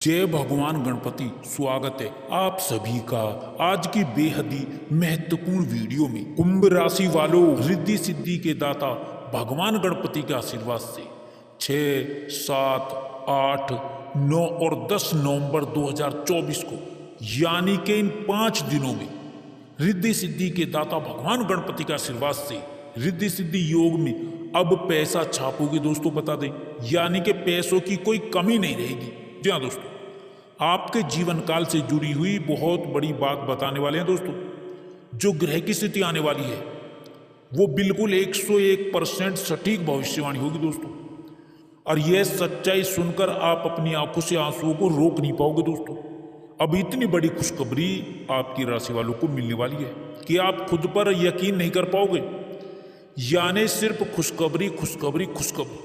जय भगवान गणपति। स्वागत है आप सभी का आज की बेहद ही महत्वपूर्ण वीडियो में। कुंभ राशि वालों, रिद्धि सिद्धि के दाता भगवान गणपति के आशीर्वाद से 6, 7, 8, 9 और 10 नवंबर 2024 को यानी कि इन 5 दिनों में रिद्धि सिद्धि के दाता भगवान गणपति के आशीर्वाद से रिद्धि सिद्धि योग में अब पैसा छापोगे दोस्तों, बता दें, यानी कि पैसों की कोई कमी नहीं रहेगी। जी हाँ दोस्तों, आपके जीवन काल से जुड़ी हुई बहुत बड़ी बात बताने वाले हैं दोस्तों। जो ग्रह की स्थिति आने वाली है वो बिल्कुल 101% सटीक भविष्यवाणी होगी दोस्तों, और यह सच्चाई सुनकर आप अपनी आंखों से आंसुओं को रोक नहीं पाओगे दोस्तों। अब इतनी बड़ी खुशखबरी आपकी राशि वालों को मिलने वाली है कि आप खुद पर यकीन नहीं कर पाओगे। यानी सिर्फ खुशखबरी खुशखबरी खुशखबरी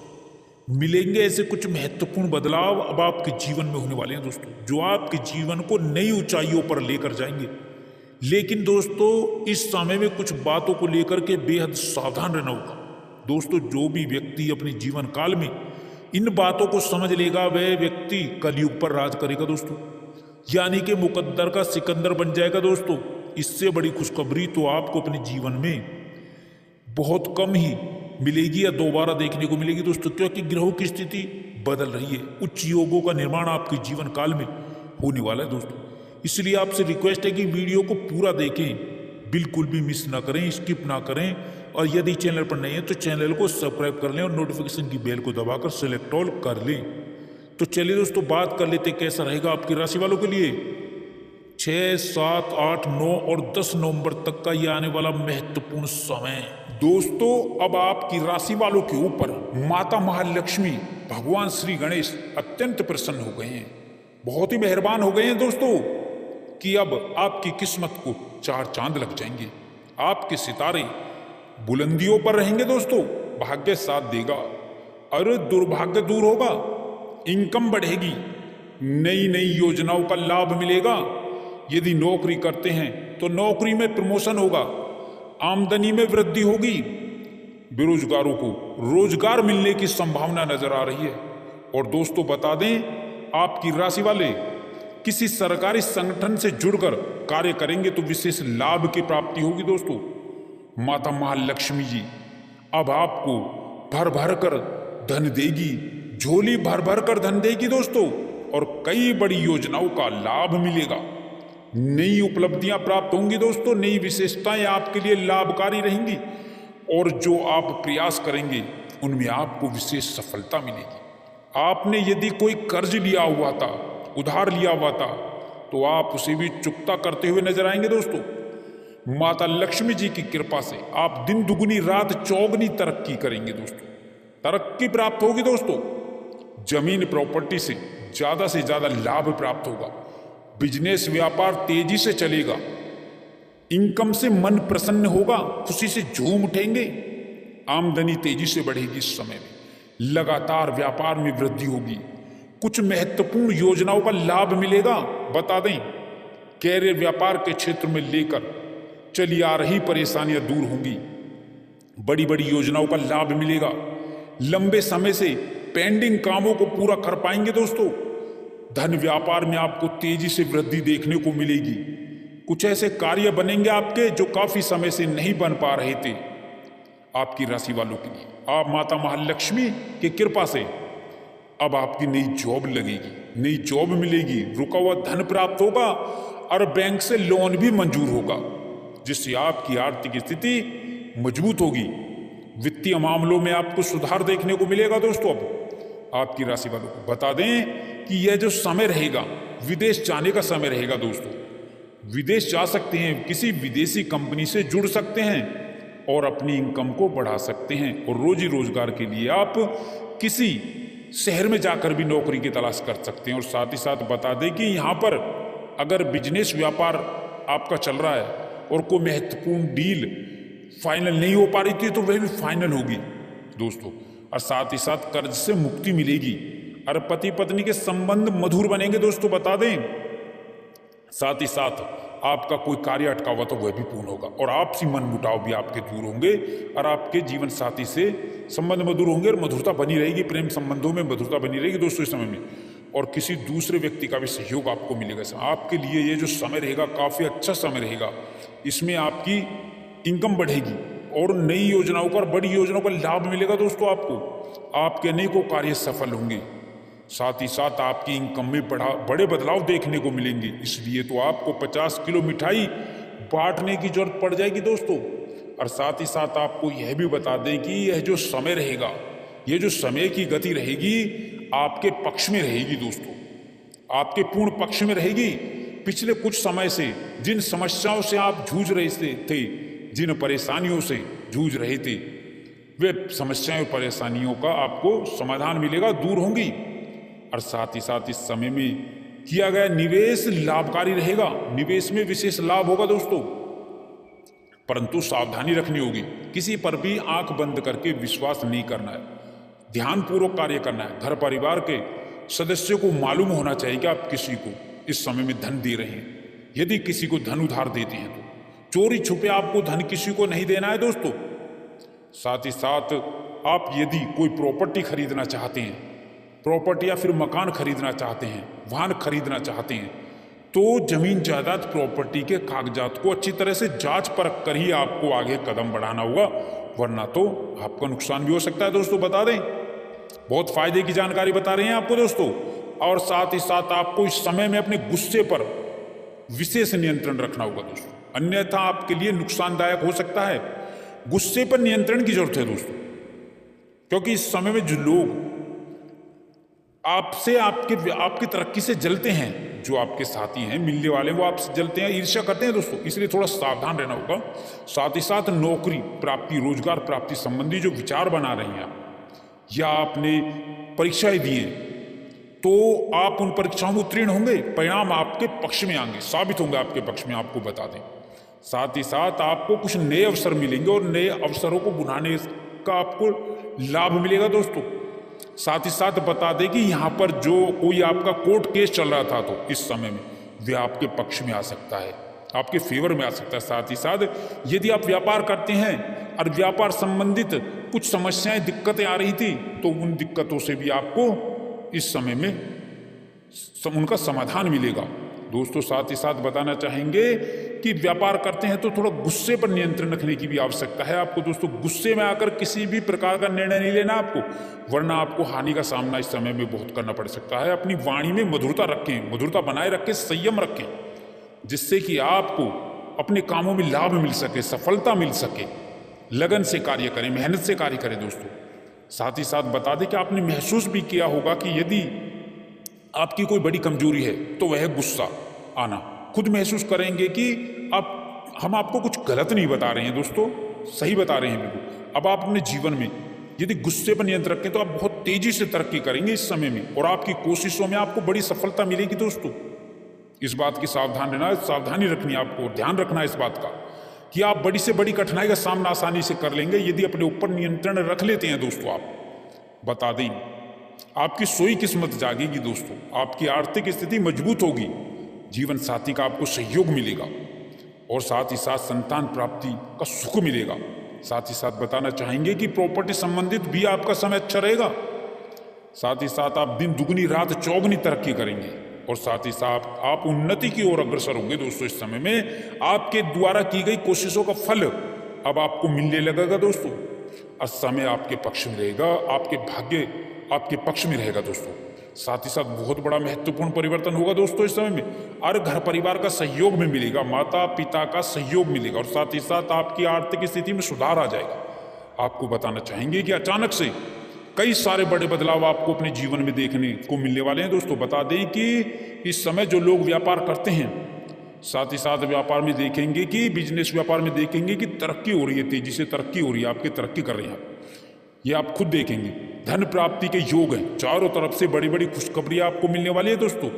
मिलेंगे ऐसे कुछ महत्वपूर्ण बदलाव अब आपके जीवन में होने वाले हैं दोस्तों, जो आपके जीवन को नई ऊंचाइयों पर लेकर जाएंगे। लेकिन दोस्तों, इस समय में कुछ बातों को लेकर के बेहद सावधान रहना होगा दोस्तों। जो भी व्यक्ति अपने जीवन काल में इन बातों को समझ लेगा वह व्यक्ति कलयुग पर राज करेगा दोस्तों, यानी कि मुकद्दर का सिकंदर बन जाएगा दोस्तों। इससे बड़ी खुशखबरी तो आपको अपने जीवन में बहुत कम ही मिलेगी या दोबारा देखने को मिलेगी दोस्तों, क्योंकि ग्रहों की स्थिति बदल रही है। उच्च योगों का निर्माण आपके जीवन काल में होने वाला है दोस्तों। इसलिए आपसे रिक्वेस्ट है कि वीडियो को पूरा देखें, बिल्कुल भी मिस ना करें, स्किप ना करें। और यदि चैनल पर नहीं है तो चैनल को सब्सक्राइब कर लें और नोटिफिकेशन की बेल को दबाकर सेलेक्ट ऑल कर लें। तो चलिए दोस्तों, बात कर लेते कैसा रहेगा आपकी राशि वालों के लिए 6, 7, 8, 9 और 10 नवंबर तक का ये आने वाला महत्वपूर्ण समय। दोस्तों, अब आपकी राशि वालों के ऊपर माता महालक्ष्मी भगवान श्री गणेश अत्यंत प्रसन्न हो गए हैं, बहुत ही मेहरबान हो गए हैं दोस्तों, कि अब आपकी किस्मत को 4 चांद लग जाएंगे। आपके सितारे बुलंदियों पर रहेंगे दोस्तों, भाग्य साथ देगा, अरे दुर्भाग्य दूर होगा, इनकम बढ़ेगी, नई नई योजनाओं का लाभ मिलेगा। यदि नौकरी करते हैं तो नौकरी में प्रमोशन होगा, आमदनी में वृद्धि होगी, बेरोजगारों को रोजगार मिलने की संभावना नजर आ रही है। और दोस्तों बता दें, आपकी राशि वाले किसी सरकारी संगठन से जुड़कर कार्य करेंगे तो विशेष लाभ की प्राप्ति होगी दोस्तों। माता महालक्ष्मी जी अब आपको भर भर कर धन देगी, झोली भर भर कर धन देगी दोस्तों, और कई बड़ी योजनाओं का लाभ मिलेगा, नई उपलब्धियां प्राप्त होंगी दोस्तों, नई विशेषताएं आपके लिए लाभकारी रहेंगी, और जो आप प्रयास करेंगे उनमें आपको विशेष सफलता मिलेगी। आपने यदि कोई कर्ज लिया हुआ था, उधार लिया हुआ था, तो आप उसे भी चुकता करते हुए नजर आएंगे दोस्तों। माता लक्ष्मी जी की कृपा से आप दिन दुगुनी रात चौगुनी तरक्की करेंगे दोस्तों, तरक्की प्राप्त होगी दोस्तों। जमीन प्रॉपर्टी से ज्यादा लाभ प्राप्त होगा, बिजनेस व्यापार तेजी से चलेगा, इनकम से मन प्रसन्न होगा, खुशी से झूम उठेंगे, आमदनी तेजी से बढ़ेगी। इस समय में लगातार व्यापार में वृद्धि होगी, कुछ महत्वपूर्ण योजनाओं का लाभ मिलेगा। बता दें, कैरियर व्यापार के क्षेत्र में लेकर चली आ रही परेशानियां दूर होंगी, बड़ी बड़ी योजनाओं का लाभ मिलेगा, लंबे समय से पेंडिंग कामों को पूरा कर पाएंगे दोस्तों। धन व्यापार में आपको तेजी से वृद्धि देखने को मिलेगी, कुछ ऐसे कार्य बनेंगे आपके जो काफी समय से नहीं बन पा रहे थे आपकी राशि वालों के लिए। आप माता महालक्ष्मी की कृपा से अब आपकी नई जॉब लगेगी, नई जॉब मिलेगी, रुका हुआ धन प्राप्त होगा, और बैंक से लोन भी मंजूर होगा, जिससे आपकी आर्थिक स्थिति मजबूत होगी। वित्तीय मामलों में आपको सुधार देखने को मिलेगा दोस्तों। अब आपकी राशि वालों को बता दें कि यह जो समय रहेगा विदेश जाने का समय रहेगा दोस्तों। विदेश जा सकते हैं, किसी विदेशी कंपनी से जुड़ सकते हैं और अपनी इनकम को बढ़ा सकते हैं, और रोजी रोजगार के लिए आप किसी शहर में जाकर भी नौकरी की तलाश कर सकते हैं। और साथ ही साथ बता दें कि यहाँ पर अगर बिजनेस व्यापार आपका चल रहा है और कोई महत्वपूर्ण डील फाइनल नहीं हो पा रही थी तो वह भी फाइनल होगी दोस्तों। और साथ ही साथ कर्ज से मुक्ति मिलेगी, और पति पत्नी के संबंध मधुर बनेंगे दोस्तों, बता दें। साथ ही साथ आपका कोई कार्य अटका हुआ तो वह भी पूर्ण होगा, और आपसी मन मुटाव भी आपके दूर होंगे, और आपके जीवन साथी से संबंध मधुर होंगे और मधुरता बनी रहेगी, प्रेम संबंधों में मधुरता बनी रहेगी दोस्तों इस समय में। और किसी दूसरे व्यक्ति का भी सहयोग आपको मिलेगा। आपके लिए ये जो समय रहेगा काफ़ी अच्छा समय रहेगा। इसमें आपकी इनकम बढ़ेगी और नई योजनाओं का और बड़ी योजनाओं का लाभ मिलेगा दोस्तों। आपको आपके अनेकों कार्य सफल होंगे। साथ ही साथ आपकी इनकम में बड़े बदलाव देखने को मिलेंगे। इसलिए तो आपको 50 किलो मिठाई बांटने की जरूरत पड़ जाएगी दोस्तों। और साथ ही साथ आपको यह भी बता दें कि यह जो समय रहेगा, ये जो समय की गति रहेगी आपके पक्ष में रहेगी दोस्तों, आपके पूर्ण पक्ष में रहेगी। पिछले कुछ समय से जिन समस्याओं से आप जूझ रहे थे, जिन परेशानियों से जूझ रहे थे, वे समस्याएं और परेशानियों का आपको समाधान मिलेगा, दूर होंगी। और साथ ही साथ इस समय में किया गया निवेश लाभकारी रहेगा। निवेश में विशेष लाभ होगा दोस्तों, परंतु सावधानी रखनी होगी। किसी पर भी आंख बंद करके विश्वास नहीं करना है, ध्यानपूर्वक कार्य करना है। घर परिवार के सदस्यों को मालूम होना चाहिए कि आप किसी को इस समय में धन दे रहे हैं। यदि किसी को धन उधार देते हैं तो चोरी छुपे आपको धन किसी को नहीं देना है दोस्तों। साथ ही साथ आप यदि कोई प्रॉपर्टी खरीदना चाहते हैं, प्रॉपर्टी या फिर मकान खरीदना चाहते हैं, वाहन खरीदना चाहते हैं, तो जमीन जायदाद प्रॉपर्टी के कागजात को अच्छी तरह से जांच परख कर ही आपको आगे कदम बढ़ाना होगा, वरना तो आपका नुकसान भी हो सकता है दोस्तों। बता दें, बहुत फायदे की जानकारी बता रहे हैं आपको दोस्तों। और साथ ही साथ आपको इस समय में अपने गुस्से पर विशेष नियंत्रण रखना होगा दोस्तों, अन्यथा आपके लिए नुकसानदायक हो सकता है। गुस्से पर नियंत्रण की जरूरत है दोस्तों, क्योंकि इस समय में जो लोग आपसे आपकी तरक्की से जलते हैं, जो आपके साथी हैं, मिलने वाले, वो आपसे जलते हैं, ईर्ष्या करते हैं दोस्तों। इसलिए थोड़ा सावधान रहना होगा। साथ ही साथ नौकरी प्राप्ति, रोजगार प्राप्ति संबंधी जो विचार बना रहे हैं आप, या आपने परीक्षाएं दी हैं, तो आप उन परीक्षाओं में उत्तीर्ण होंगे, परिणाम आपके पक्ष में आएंगे, साबित होंगे आपके पक्ष में, आपको बता दें। साथ ही साथ आपको कुछ नए अवसर मिलेंगे और नए अवसरों को बुनाने का आपको लाभ मिलेगा दोस्तों। साथ ही साथ बता दें कि यहाँ पर जो कोई आपका कोर्ट केस चल रहा था, तो इस समय में वे आपके पक्ष में आ सकता है, आपके फेवर में आ सकता है। साथ ही साथ यदि आप व्यापार करते हैं और व्यापार संबंधित कुछ समस्याएं, दिक्कतें आ रही थी, तो उन दिक्कतों से भी आपको इस समय में उनका समाधान मिलेगा दोस्तों। साथ ही साथ बताना चाहेंगे कि व्यापार करते हैं तो थोड़ा गुस्से पर नियंत्रण रखने की भी आवश्यकता है आपको दोस्तों। गुस्से में आकर किसी भी प्रकार का निर्णय नहीं लेना आपको, वरना आपको हानि का सामना इस समय में बहुत करना पड़ सकता है। अपनी वाणी में मधुरता रखें, मधुरता बनाए रखें, संयम रखें, जिससे कि आपको अपने कामों में लाभ मिल सके, सफलता मिल सके। लगन से कार्य करें, मेहनत से कार्य करें दोस्तों। साथ ही साथ बता दें कि आपने महसूस भी किया होगा कि यदि आपकी कोई बड़ी कमजोरी है तो वह गुस्सा आना। खुद महसूस करेंगे कि हम आपको कुछ गलत नहीं बता रहे हैं दोस्तों, सही बता रहे हैं बिल्कुल। अब आप अपने जीवन में यदि गुस्से पर नियंत्रण रखें तो आप बहुत तेजी से तरक्की करेंगे इस समय में, और आपकी कोशिशों में आपको बड़ी सफलता मिलेगी दोस्तों। इस बात की सावधान रहना, सावधानी रखनी आपको, ध्यान रखना इस बात का कि आप बड़ी से बड़ी कठिनाई का सामना आसानी से कर लेंगे यदि अपने ऊपर नियंत्रण रख लेते हैं दोस्तों। आप बता दें, आपकी सोई किस्मत जागेगी दोस्तों, आपकी आर्थिक स्थिति मजबूत होगी, जीवन साथी का आपको सहयोग मिलेगा, और साथ ही साथ संतान प्राप्ति का सुख मिलेगा। साथ ही साथ बताना चाहेंगे कि प्रॉपर्टी संबंधित भी आपका समय अच्छा रहेगा। साथ ही साथ आप दिन दुगनी रात चौगुनी तरक्की करेंगे, और साथ ही साथ आप उन्नति की ओर अग्रसर होंगे दोस्तों। इस समय में आपके द्वारा की गई कोशिशों का फल अब आपको मिलने लगेगा दोस्तों, और समय आपके पक्ष में रहेगा, आपके भाग्य आपके पक्ष में रहेगा दोस्तों। साथ ही साथ बहुत बड़ा महत्वपूर्ण परिवर्तन होगा दोस्तों इस समय में, और घर परिवार का सहयोग भी मिलेगा, माता पिता का सहयोग मिलेगा, और साथ ही साथ आपकी आर्थिक स्थिति में सुधार आ जाएगा। आपको बताना चाहेंगे कि अचानक से कई सारे बड़े बदलाव आपको अपने जीवन में देखने को मिलने वाले हैं दोस्तों। बता दें कि इस समय जो लोग व्यापार करते हैं, साथ ही साथ व्यापार में देखेंगे कि बिजनेस व्यापार में देखेंगे कि तरक्की हो रही है, तेजी से तरक्की हो रही है, आपकी तरक्की कर रहे हैं, ये आप खुद देखेंगे। धन प्राप्ति के योग हैं, चारों तरफ से बड़ी बड़ी खुशखबरियां आपको मिलने वाली है दोस्तों।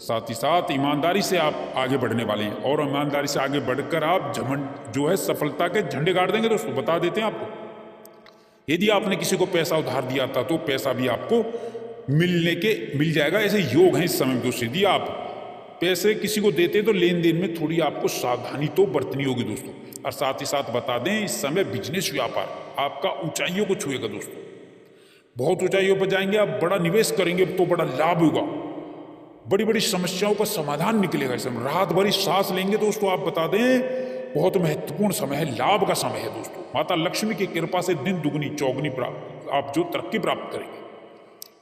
साथ ही साथ ईमानदारी से आप आगे बढ़ने वाले हैं, और ईमानदारी से आगे बढ़कर आप जो है सफलता के झंडे गाड़ देंगे दोस्तों। बता देते हैं आपको, यदि आपने किसी को पैसा उधार दिया था तो पैसा भी आपको मिल जाएगा, ऐसे योग हैं इस समय दोस्तों। यदि आप पैसे किसी को देते तो लेन देन में थोड़ी आपको सावधानी तो बरतनी होगी दोस्तों। और साथ ही साथ बता दें, इस समय बिजनेस व्यापार आपका ऊंचाइयों को छुएगा दोस्तों, बहुत ऊंचाइयों पर जाएंगे आप, बड़ा निवेश करेंगे तो बड़ा लाभ होगा। बड़ी बड़ी समस्याओं का समाधान निकलेगा। इस समय रात भरी सांस लेंगे दोस्तों। आप बता दें बहुत महत्वपूर्ण समय है, लाभ का समय है दोस्तों। माता लक्ष्मी की कृपा से दिन दुगनी चौगनी प्राप्त आप जो तरक्की प्राप्त करेंगे।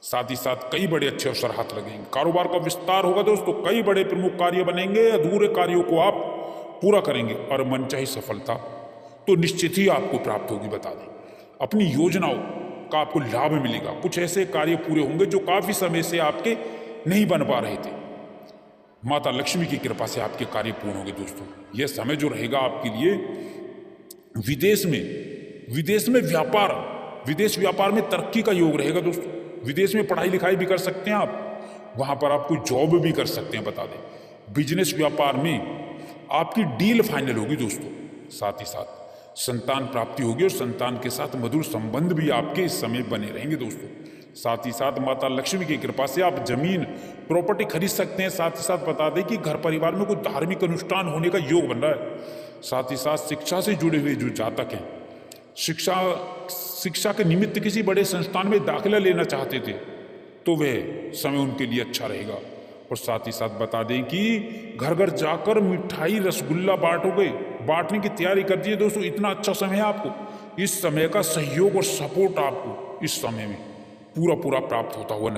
साथ ही साथ कई बड़े अच्छे अवसर हाथ लगेंगे। कारोबार का विस्तार होगा दोस्तों। कई बड़े प्रमुख कार्य बनेंगे। अधूरे कार्यों को आप पूरा करेंगे और मनचाही सफलता तो निश्चित ही आपको प्राप्त होगी। बता दें अपनी योजनाओं का आपको लाभ मिलेगा। कुछ ऐसे कार्य पूरे होंगे जो काफी समय से आपके नहीं बन पा रहे थे। माता लक्ष्मी की कृपा से आपके कार्य पूर्ण होंगे दोस्तों। यह समय जो रहेगा आपके लिए विदेश में विदेश व्यापार में तरक्की का योग रहेगा दोस्तों। विदेश में पढ़ाई लिखाई भी कर सकते हैं आप, वहां पर आप कोई जॉब भी कर सकते हैं। बता दें बिजनेस व्यापार में आपकी डील फाइनल होगी दोस्तों। साथ ही साथ संतान प्राप्ति होगी और संतान के साथ मधुर संबंध भी आपके इस समय बने रहेंगे दोस्तों। साथ ही साथ माता लक्ष्मी की कृपा से आप जमीन प्रॉपर्टी खरीद सकते हैं। साथ ही साथ बता दें कि घर परिवार में कोई धार्मिक अनुष्ठान होने का योग बन रहा है। साथ ही साथ शिक्षा से जुड़े हुए जो जातक हैं, शिक्षा के निमित्त किसी बड़े संस्थान में दाखिला लेना चाहते थे तो वह समय उनके लिए अच्छा रहेगा। और साथ ही साथ बता दें कि घर घर जाकर मिठाई रसगुल्ला बांटने की तैयारी कर दीजिए दोस्तों। इतना अच्छा समय है आपको। इस समय का सहयोग और सपोर्ट आपको इस समय में पूरा प्राप्त होता हुआ